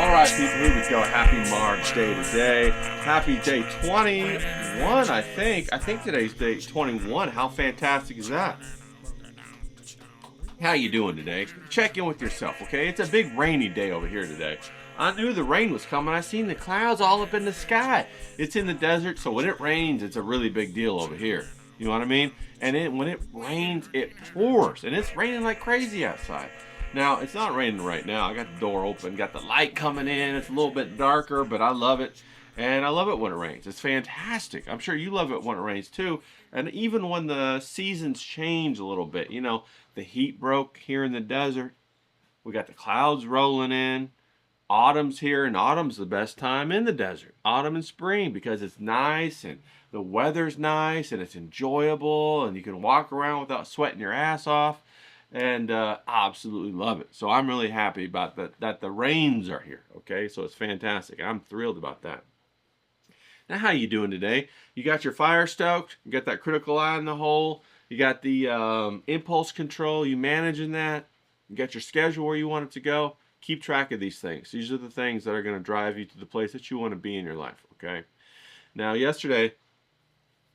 Alright people, here we go. Happy March Day today. Happy day 21, I think. I think today's day 21. How fantastic is that? How you doing today? Check in with yourself, okay? It's a big rainy day over here today. I knew the rain was coming. I seen the clouds all up in the sky. It's in the desert, so when it rains, it's a really big deal over here. You know what I mean? And when it rains, it pours. And it's raining like crazy outside. Now, it's not raining right now. I got the door open, got the light coming in. It's a little bit darker, but I love it. And I love it when it rains. It's fantastic. I'm sure you love it when it rains too. And even when the seasons change a little bit, you know, the heat broke here in the desert. We got the clouds rolling in. Autumn's here, and autumn's the best time in the desert. Autumn and spring, because it's nice and the weather's nice and it's enjoyable and you can walk around without sweating your ass off. And I absolutely love it. So I'm really happy about that the rains are here. Okay, so it's fantastic. I'm thrilled about that. Now, how you doing today? You got your fire stoked? You got that critical eye in the hole? You got the impulse control? You managing that? You got your schedule where you want it to go? Keep track of these things. These are the things that are going to drive you to the place that you want to be in your life. Okay. Now, yesterday,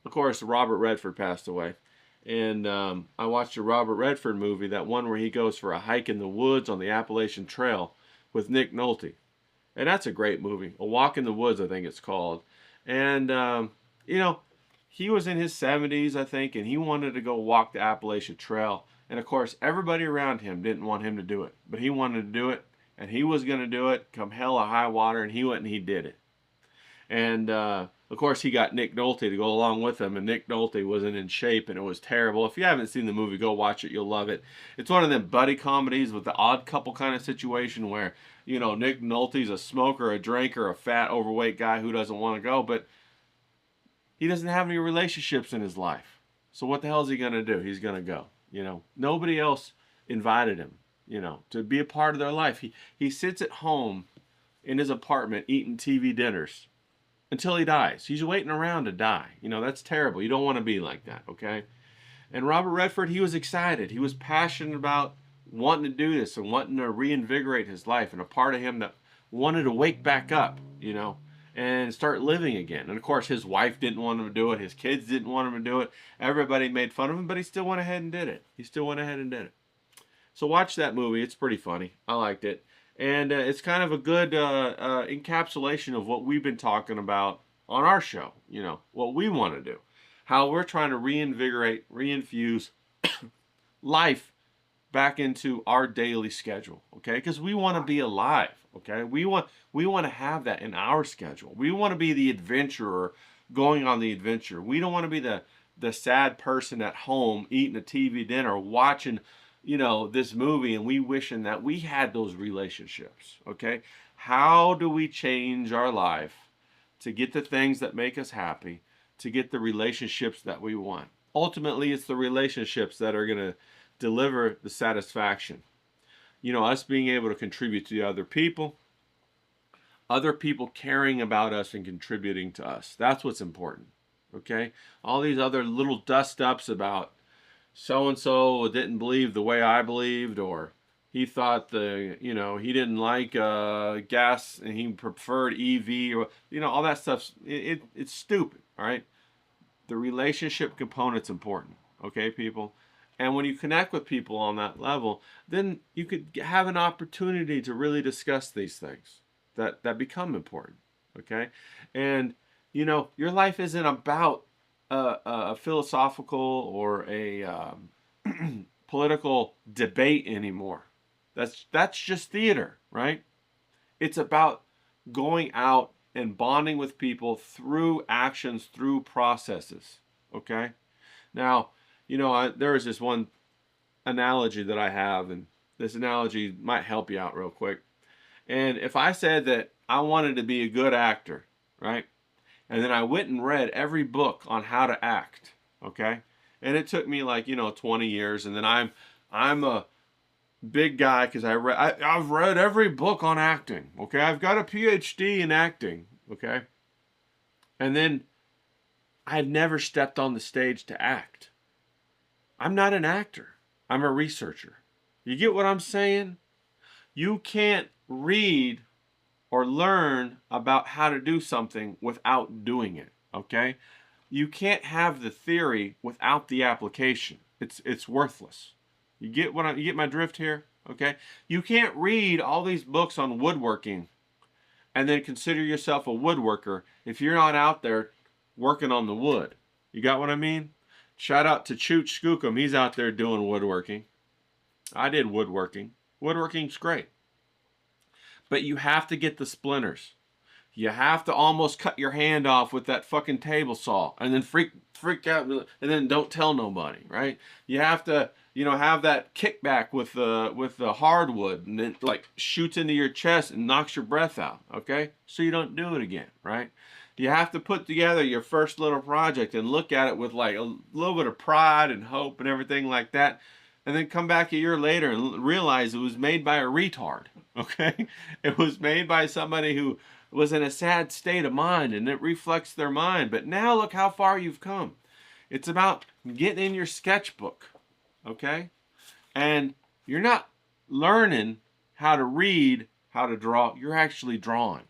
of course, Robert Redford passed away. And I watched a Robert Redford movie, that one where he goes for a hike in the woods on the Appalachian Trail with Nick Nolte. And that's a great movie. A Walk in the Woods, I think it's called. And, you know, he was in his 70s, I think, and he wanted to go walk the Appalachian Trail. And, of course, everybody around him didn't want him to do it. But he wanted to do it, and he was going to do it come hell or high water, and he went and he did it. And, of course, he got Nick Nolte to go along with him, and Nick Nolte wasn't in shape, and it was terrible. If you haven't seen the movie, go watch it. You'll love it. It's one of them buddy comedies with the odd couple kind of situation where, you know, Nick Nolte's a smoker, a drinker, a fat, overweight guy who doesn't want to go, but he doesn't have any relationships in his life. So what the hell is he going to do? He's going to go. You know, nobody else invited him, you know, to be a part of their life. He sits at home in his apartment eating TV dinners until he dies. He's waiting around to die. You know, that's terrible. You don't want to be like that, okay? And Robert Redford, he was excited. He was passionate about wanting to do this and wanting to reinvigorate his life, and a part of him that wanted to wake back up, you know, and start living again. And, of course, his wife didn't want him to do it. His kids didn't want him to do it. Everybody made fun of him, but he still went ahead and did it. He still went ahead and did it. So watch that movie. It's pretty funny. I liked it. And it's kind of a good encapsulation of what we've been talking about on our show, you know, what we want to do, how we're trying to reinvigorate, reinfuse life back into our daily schedule, okay? Because we want to be alive, okay? We want to have that in our schedule. We want to be the adventurer going on the adventure. We don't want to be the sad person at home eating a TV dinner, watching, you know, this movie, and we wishing that we had those relationships, okay? How do we change our life to get the things that make us happy, to get the relationships that we want? Ultimately, it's the relationships that are going to deliver the satisfaction. You know, us being able to contribute to the other people caring about us and contributing to us. That's what's important, okay? All these other little dust-ups about so-and-so didn't believe the way I believed, or he thought he didn't like gas and he preferred EV, or, you know, all that stuff's, it's stupid, all right? The relationship component's important, okay, people? And when you connect with people on that level, then you could have an opportunity to really discuss these things that become important, okay? And, you know, your life isn't about a philosophical or a political debate anymore. That's just theater, right? It's about going out and bonding with people through actions, through processes. Okay? Now, you know, there is this one analogy that I have, and this analogy might help you out real quick. And if I said that I wanted to be a good actor, right? And then I went and read every book on how to act, okay? And it took me like, you know, 20 years, and then I'm a big guy because I've read every book on acting, okay? I've got a PhD in acting, okay? And then I've never stepped on the stage to act. I'm not an actor. I'm a researcher. You get what I'm saying? You can't read or learn about how to do something without doing it, okay? You can't have the theory without the application. It's worthless. You get you get my drift here, okay? You can't read all these books on woodworking and then consider yourself a woodworker if you're not out there working on the wood. You got what I mean? Shout out to Chooch Skookum. He's out there doing woodworking. I did woodworking. Woodworking's great. But you have to get the splinters. You have to almost cut your hand off with that fucking table saw and then freak out and then don't tell nobody, right? You have to, you know, have that kickback with the hardwood and then like shoots into your chest and knocks your breath out, okay? So you don't do it again, right? You have to put together your first little project and look at it with like a little bit of pride and hope and everything like that. And then come back a year later and realize it was made by a retard, okay? It was made by somebody who was in a sad state of mind, and it reflects their mind. But now look how far you've come. It's about getting in your sketchbook, okay? And you're not learning how to read, how to draw. You're actually drawing,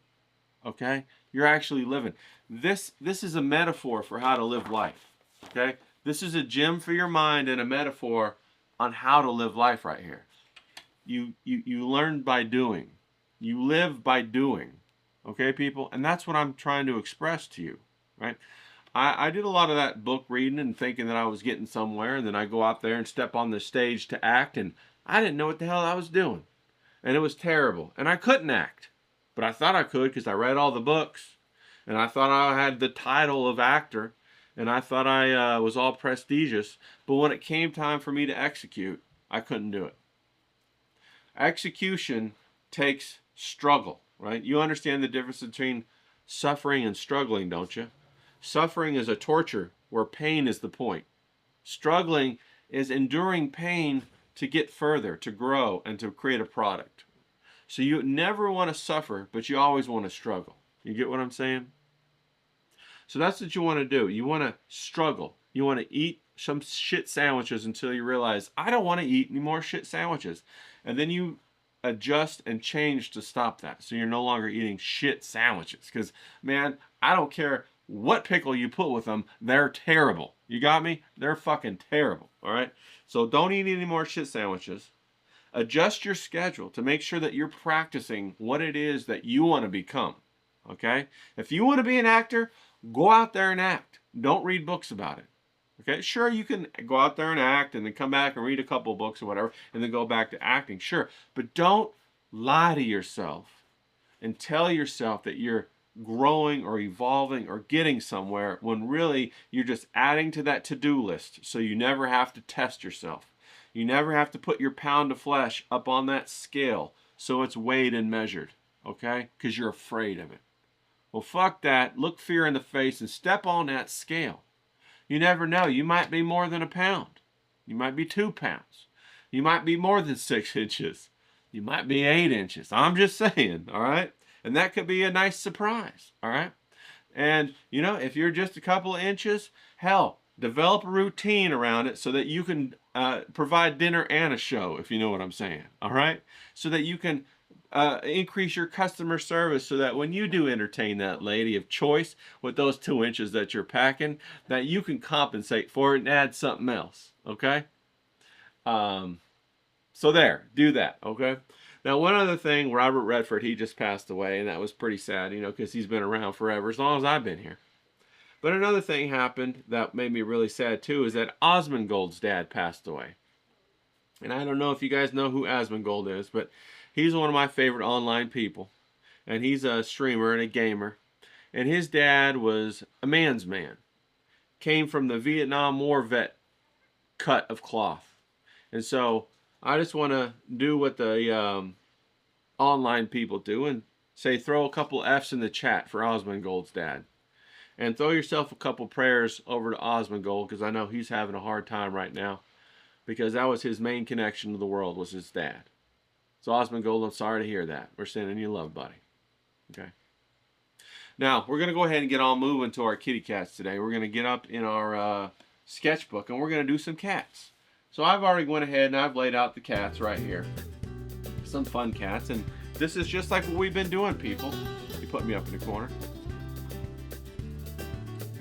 okay? You're actually living. This is a metaphor for how to live life, okay? This is a gym for your mind and a metaphor on how to live life right here. You learn by doing. You live by doing. Okay, people? And that's what I'm trying to express to you, right? I did a lot of that book reading and thinking that I was getting somewhere, and then I go out there and step on the stage to act, and I didn't know what the hell I was doing. And it was terrible. And I couldn't act. But I thought I could because I read all the books, and I thought I had the title of actor, and I thought I was all prestigious. But when it came time for me to execute, I couldn't do it. Execution takes struggle, right? You understand the difference between suffering and struggling, don't you? Suffering is a torture where pain is the point. Struggling is enduring pain to get further, to grow, and to create a product. So you never want to suffer, but you always want to struggle. You get what I'm saying? So that's what you want to do. You want to struggle. You want to eat some shit sandwiches until you realize, I don't want to eat any more shit sandwiches. And then you adjust and change to stop that. So you're no longer eating shit sandwiches. Because, man, I don't care what pickle you put with them. They're terrible. You got me? They're fucking terrible. All right? So don't eat any more shit sandwiches. Adjust your schedule to make sure that you're practicing what it is that you want to become. Okay? If you want to be an actor, go out there and act. Don't read books about it. Okay? Sure, you can go out there and act and then come back and read a couple books or whatever and then go back to acting. Sure. But don't lie to yourself and tell yourself that you're growing or evolving or getting somewhere when really you're just adding to that to-do list so you never have to test yourself. You never have to put your pound of flesh up on that scale so it's weighed and measured. Okay? Because you're afraid of it. Well, fuck that. Look fear in the face and step on that scale. You never know. You might be more than a pound. You might be 2 pounds. You might be more than 6 inches. You might be 8 inches. I'm just saying, all right? And that could be a nice surprise, all right? And, you know, if you're just a couple of inches, hell, develop a routine around it so that you can provide dinner and a show, if you know what I'm saying, all right? So that you can increase your customer service so that when you do entertain that lady of choice with those 2 inches that you're packing, that you can compensate for it and add something else, okay? So there, do that, okay? Now, one other thing, Robert Redford, he just passed away, and that was pretty sad, you know, because he's been around forever, as long as I've been here. But another thing happened that made me really sad, too, is that Osmongold's dad passed away. And I don't know if you guys know who Osmongold is, but he's one of my favorite online people. And he's a streamer and a gamer. And his dad was a man's man. Came from the Vietnam War vet cut of cloth. And so I just want to do what the online people do and say throw a couple F's in the chat for Osmongold's dad. And throw yourself a couple prayers over to Osmongold, because I know he's having a hard time right now, because that was his main connection to the world, was his dad. So Osmongold, I'm sorry to hear that. We're sending you love, buddy. Okay. Now, we're going to go ahead and get on moving to our kitty cats today. We're going to get up in our sketchbook, and we're going to do some cats. So I've already went ahead and I've laid out the cats right here. Some fun cats. And this is just like what we've been doing, people. You put me up in the corner.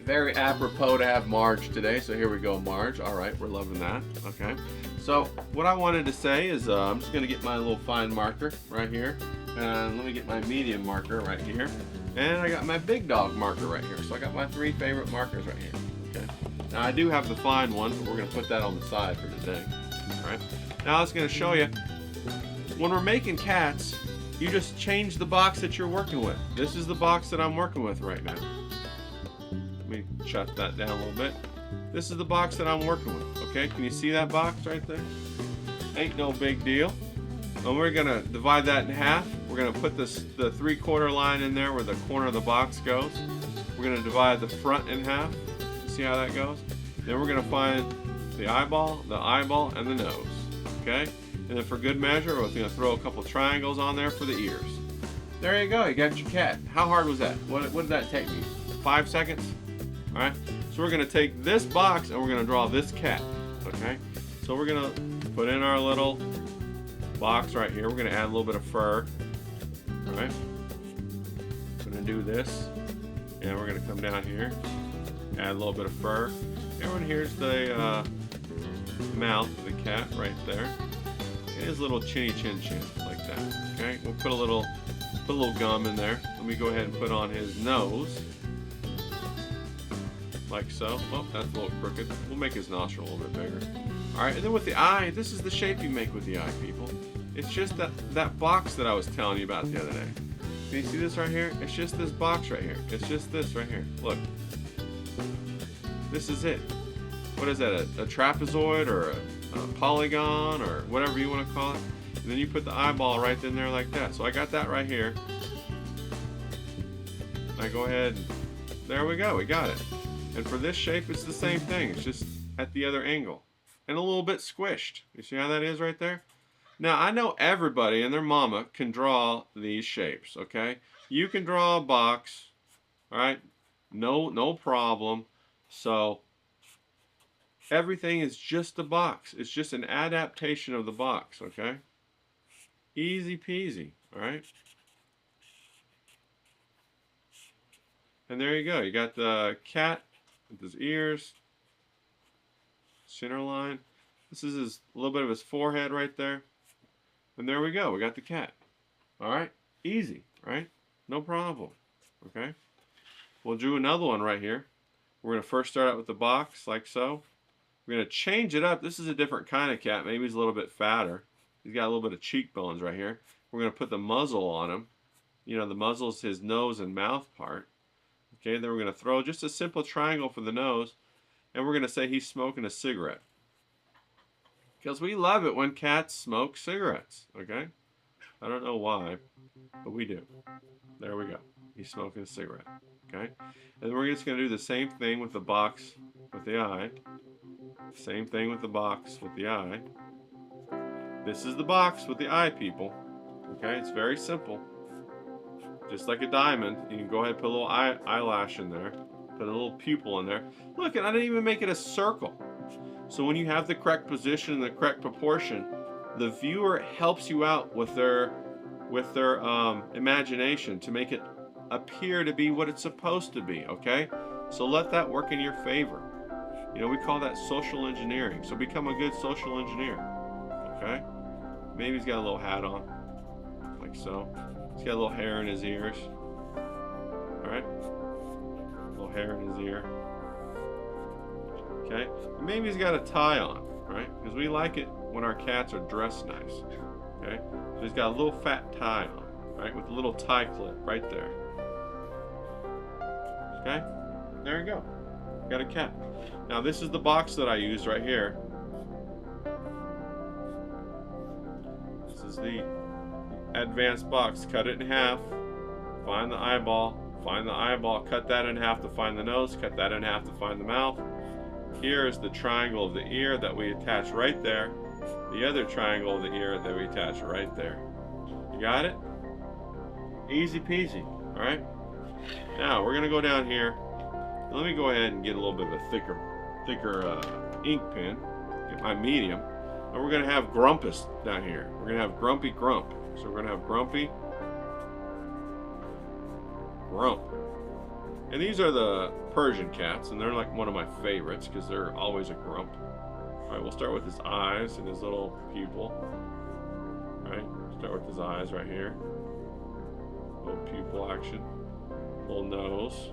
Very apropos to have Marge today, so here we go, Marge. All right, we're loving that. Okay, so what I wanted to say is I'm just going to get my little fine marker right here, and let me get my medium marker right here, and I got my big dog marker right here. So I got my 3 favorite markers right here. Okay, now I do have the fine one, but we're going to put that on the side for today. All right, now I was going to show you, when we're making cats, you just change the box that you're working with. This is the box that I'm working with right now. Let me shut that down a little bit. This is the box that I'm working with. Okay, can you see that box right there? Ain't no big deal. And we're gonna divide that in half. We're gonna put the 3/4 line in there where the corner of the box goes. We're gonna divide the front in half. See how that goes? Then we're gonna find the eyeball, and the nose. Okay? And then for good measure, we're gonna throw a couple triangles on there for the ears. There you go. You got your cat. How hard was that? What did that take me? 5 seconds? Alright, so we're going to take this box and we're going to draw this cat. Okay, so we're going to put in our little box right here. We're going to add a little bit of fur. Alright, we're going to do this, and we're going to come down here, add a little bit of fur, and here's the mouth of the cat right there. And his little chinny chin like that. Okay, we'll put a little gum in there. Let me go ahead and put on his nose. Like so. Oh, that's a little crooked. We'll make his nostril a little bit bigger. Alright, and then with the eye, this is the shape you make with the eye, people. It's just that box that I was telling you about the other day. Can you see this right here? It's just this box right here. It's just this right here. Look. This is it. What is that? A trapezoid or a polygon or whatever you want to call it? And then you put the eyeball right in there like that. So I got that right here. I go ahead and there we go. We got it. And for this shape, it's the same thing. It's just at the other angle. And a little bit squished. You see how that is right there? Now, I know everybody and their mama can draw these shapes, okay? You can draw a box, all right? No problem. So, everything is just a box. It's just an adaptation of the box, okay? Easy peasy, all right? And there you go. You got the cat with his ears, center line. This is a little bit of his forehead right there. And there we go. We got the cat. All right. Easy, right? No problem. Okay. We'll do another one right here. We're going to first start out with the box like so. We're going to change it up. This is a different kind of cat. Maybe he's a little bit fatter. He's got a little bit of cheekbones right here. We're going to put the muzzle on him. You know, the muzzle is his nose and mouth part. Okay, then we're going to throw just a simple triangle for the nose, and we're going to say he's smoking a cigarette. Because we love it when cats smoke cigarettes, okay? I don't know why, but we do. There we go. He's smoking a cigarette, okay? And we're just going to do the same thing with the box with the eye. Same thing with the box with the eye. This is the box with the eye, people. Okay, it's very simple. Just like a diamond, you can go ahead and put a little eyelash in there, put a little pupil in there. Look, and I didn't even make it a circle. So when you have the correct position and the correct proportion, the viewer helps you out with their imagination to make it appear to be what it's supposed to be, okay? So let that work in your favor. You know, we call that social engineering. So become a good social engineer, okay? Maybe he's got a little hat on, like so. He's got a little hair in his ears. Alright? A little hair in his ear. Okay? And maybe he's got a tie on, right? Because we like it when our cats are dressed nice. Okay? So he's got a little fat tie on, right? With a little tie clip right there. Okay, there you go. Got a cat. Now this is the box that I used right here. This is the advanced box. Cut it in half. Find the eyeball. Find the eyeball. Cut that in half to find the nose. Cut that in half to find the mouth. Here is the triangle of the ear that we attach right there. The other triangle of the ear that we attach right there. You got it? Easy peasy. All right. Now we're gonna go down here. Let me go ahead and get a little bit of a thicker ink pen. Get my medium, and we're gonna have Grumpus down here. We're gonna have Grumpy Grump. So we're gonna have Grumpy Grump. And these are the Persian cats, and they're like one of my favorites because they're always a grump. All right, we'll start with his eyes and his little pupil. All right, start with his eyes right here. Little pupil action. Little nose.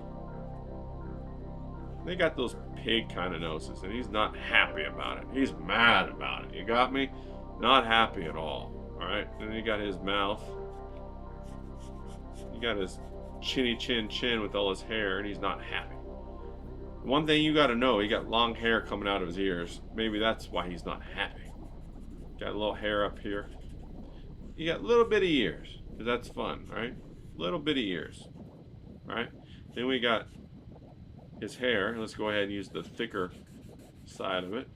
They got those pig kind of noses, and he's not happy about it. He's mad about it. You got me? Not happy at all. All right, and then you got his mouth. You got his chinny chin with all his hair, and he's not happy. One thing you got to know, he got long hair coming out of his ears. Maybe that's why he's not happy. Got a little hair up here. You got little bitty ears, because that's fun, right? Little bitty ears. All right, then we got his hair. Let's go ahead and use the thicker side of it.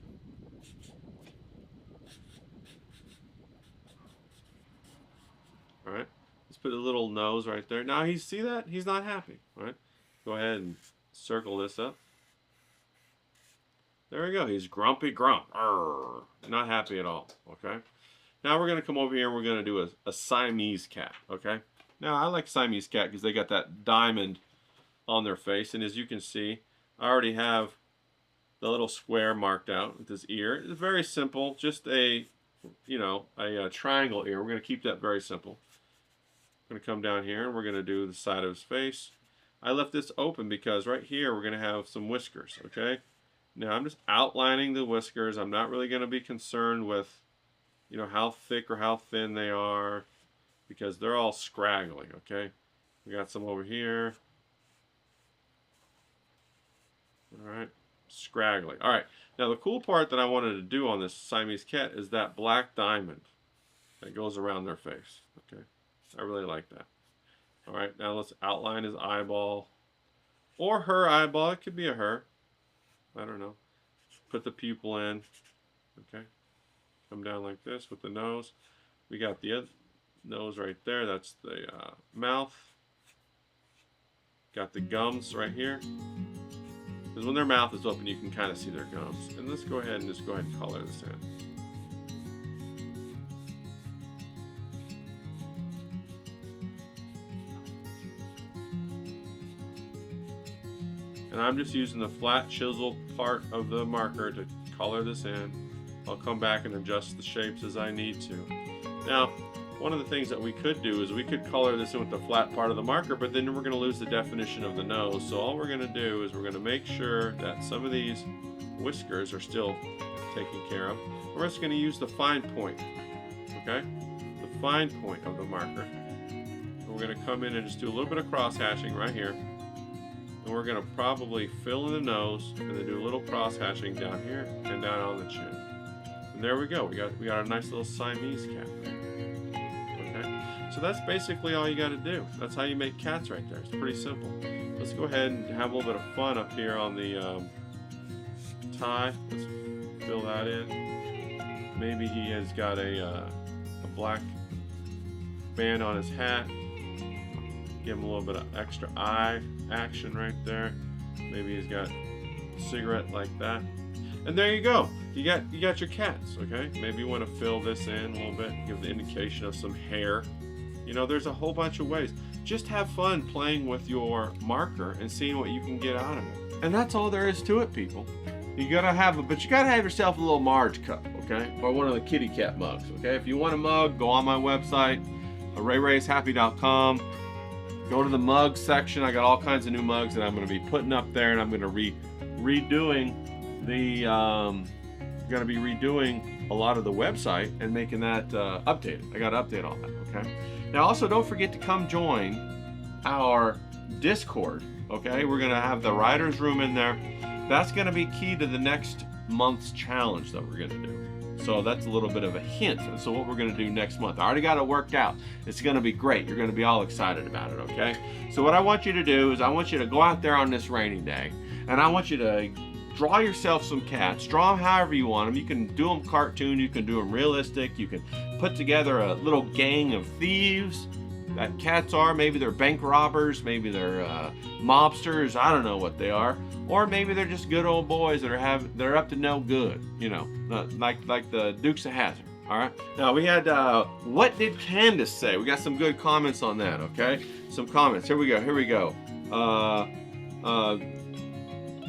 All right, let's put a little nose right there. Now you see that? He's not happy. All right, go ahead and circle this up. There we go. He's Grumpy Grump. Arr, not happy at all. Okay, now we're going to come over here and we're going to do a Siamese cat. Okay, now I like Siamese cat because they got that diamond on their face, and as you can see, I already have the little square marked out with his ear. It's very simple, just a triangle ear. We're going to keep that very simple. I'm going to come down here and we're going to do the side of his face. I left this open because right here we're going to have some whiskers. Okay, now I'm just outlining the whiskers. I'm not really going to be concerned with how thick or how thin they are, because they're all scraggly. Okay, we got some over here. All right, scraggly. All right, now the cool part that I wanted to do on this Siamese cat is that black diamond that goes around their face. Okay, I really like that. All right, now let's outline his eyeball, or her eyeball. It could be a her. I don't know. Put the pupil in. Okay, come down like this with the nose. We got the nose right there. That's the mouth. Got the gums right here. Because when their mouth is open, you can kind of see their gums. And let's go ahead and color this in. And I'm just using the flat chisel part of the marker to color this in. I'll come back and adjust the shapes as I need to. Now, one of the things that we could do is we could color this in with the flat part of the marker, but then we're going to lose the definition of the nose. So all we're going to do is we're going to make sure that some of these whiskers are still taken care of. We're just going to use the fine point, okay? The fine point of the marker. And we're going to come in and just do a little bit of cross hatching right here. And we're going to probably fill in the nose and then do a little cross hatching down here and down on the chin. And there we go. We got a nice little Siamese cat there. So that's basically all you got to do. That's how you make cats right there. It's pretty simple. Let's go ahead and have a little bit of fun up here on the tie. Let's fill that in. Maybe he has got a black band on his hat. Give him a little bit of extra eye action right there. Maybe he's got a cigarette like that. And there you go. You got your cats, okay? Maybe you want to fill this in a little bit, give the indication of some hair. There's a whole bunch of ways. Just have fun playing with your marker and seeing what you can get out of it. And that's all there is to it, people. You gotta have yourself a little Marge cup, okay? Or one of the kitty cat mugs, okay? If you want a mug, go on my website, rayrayshappy.com. Go to the mug section. I got all kinds of new mugs that I'm gonna be putting up there, and I'm gonna redoing a lot of the website and making that updated. I got to update all that, okay? Now also don't forget to come join our Discord, okay? We're gonna have the writer's room in there. That's gonna be key to the next month's challenge that we're gonna do. So that's a little bit of a hint. So what we're gonna do next month. I already got it worked out. It's gonna be great. You're gonna be all excited about it, okay? So what I want you to do is I want you to go out there on this rainy day, and I want you to draw yourself some cats. Draw them however you want them. You can do them cartoon, you can do them realistic, you can put together a little gang of thieves that cats are. Maybe they're bank robbers, maybe they're mobsters, I don't know what they are. Or maybe they're just good old boys that are up to no good, you know, like the Dukes of Hazzard. All right. Now we had what did Candace say? We got some good comments on that. Okay, some comments. Here we go.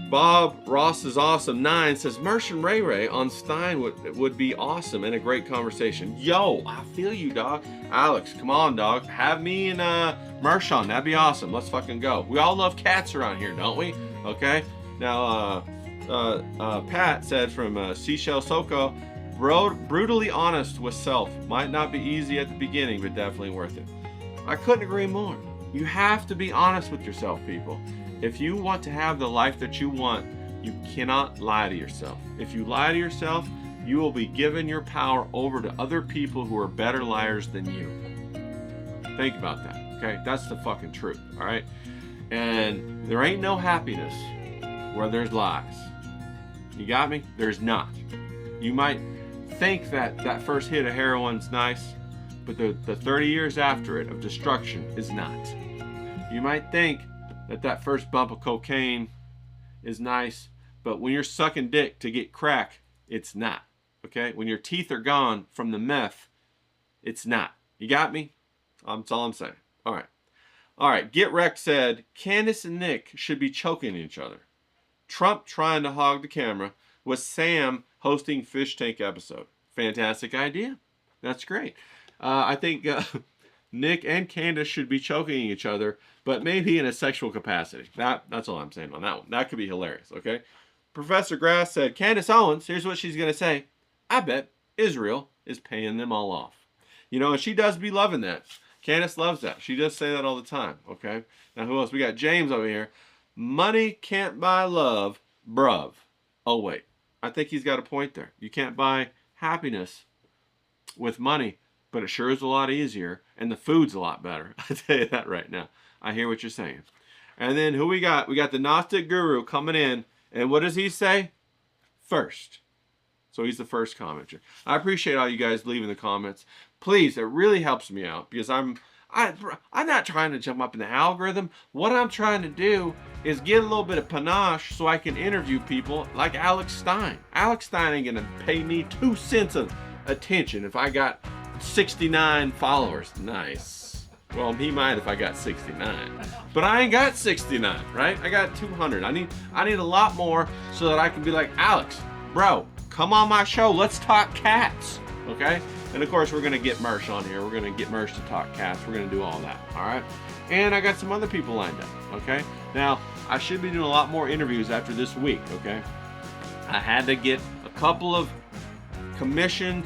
Bob Ross is awesome 9 says Mersh and Ray Ray on Stein would be awesome and a great conversation. Yo, I feel you, dog. Alex, come on, dog. Have me and Mersh on. That'd be awesome. Let's fucking go. We all love cats around here, don't we? Okay. Now, Pat said from Seashell Soko, brutally honest with self. Might not be easy at the beginning, but definitely worth it. I couldn't agree more. You have to be honest with yourself, people. If you want to have the life that you want, you cannot lie to yourself. If you lie to yourself, you will be giving your power over to other people who are better liars than you. Think about that, okay? That's the fucking truth, all right? And there ain't no happiness where there's lies. You got me? There's not. You might think that first hit of heroin's nice, but the 30 years after it of destruction is not. You might think that first bump of cocaine is nice, but when you're sucking dick to get crack, it's not. Okay? When your teeth are gone from the meth, it's not. You got me? That's all I'm saying. All right. Get Wrecked said, Candace and Nick should be choking each other. Trump trying to hog the camera with Sam hosting Fish Tank episode. Fantastic idea. That's great. I think Nick and Candace should be choking each other, but maybe in a sexual capacity. That's all I'm saying on that one. That could be hilarious, okay? Professor Grass said, Candace Owens, here's what she's going to say. I bet Israel is paying them all off. You know, and she does be loving that. Candace loves that. She does say that all the time, okay? Now, who else? We got James over here. Money can't buy love, bruv. Oh, wait. I think he's got a point there. You can't buy happiness with money, but it sure is a lot easier, and the food's a lot better. I tell you that right now. I hear what you're saying. And then who we got? We got the Gnostic Guru coming in, and what does he say? First. So he's the first commenter. I appreciate all you guys leaving the comments. Please, it really helps me out because I'm not trying to jump up in the algorithm. What I'm trying to do is get a little bit of panache so I can interview people like Alex Stein. Alex Stein ain't gonna pay me 2 cents of attention if I got 69 followers. Nice. Well, he might if I got 69, but I ain't got 69, right? I got 200. I need a lot more so that I can be like, Alex, bro, come on my show. Let's talk cats, okay? And of course, we're gonna get Mersh on here. We're gonna get Mersh to talk cats. We're gonna do all that, all right? And I got some other people lined up, okay? Now, I should be doing a lot more interviews after this week, okay? I had to get a couple of commissioned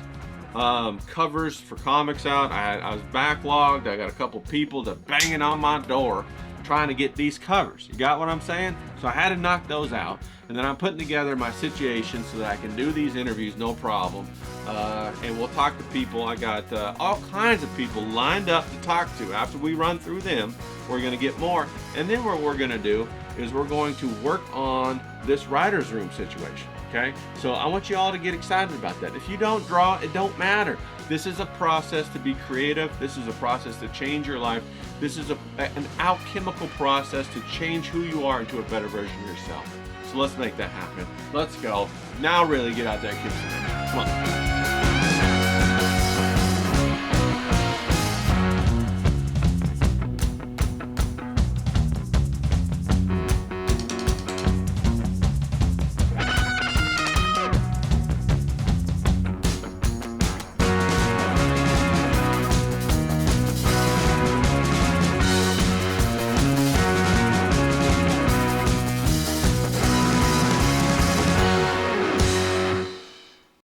covers for comics out. I was backlogged. I got a couple people that banging on my door trying to get these covers. You got what I'm saying? So I had to knock those out. And then I'm putting together my situation so that I can do these interviews no problem. And we'll talk to people. I got all kinds of people lined up to talk to. After we run through them, we're going to get more. And then what we're going to do is we're going to work on this writer's room situation. Okay? So I want you all to get excited about that. If you don't draw, it don't matter. This is a process to be creative. This is a process to change your life. This is an alchemical process to change who you are into a better version of yourself. So let's make that happen. Let's go. Now really get out there and kick some ass. Come on.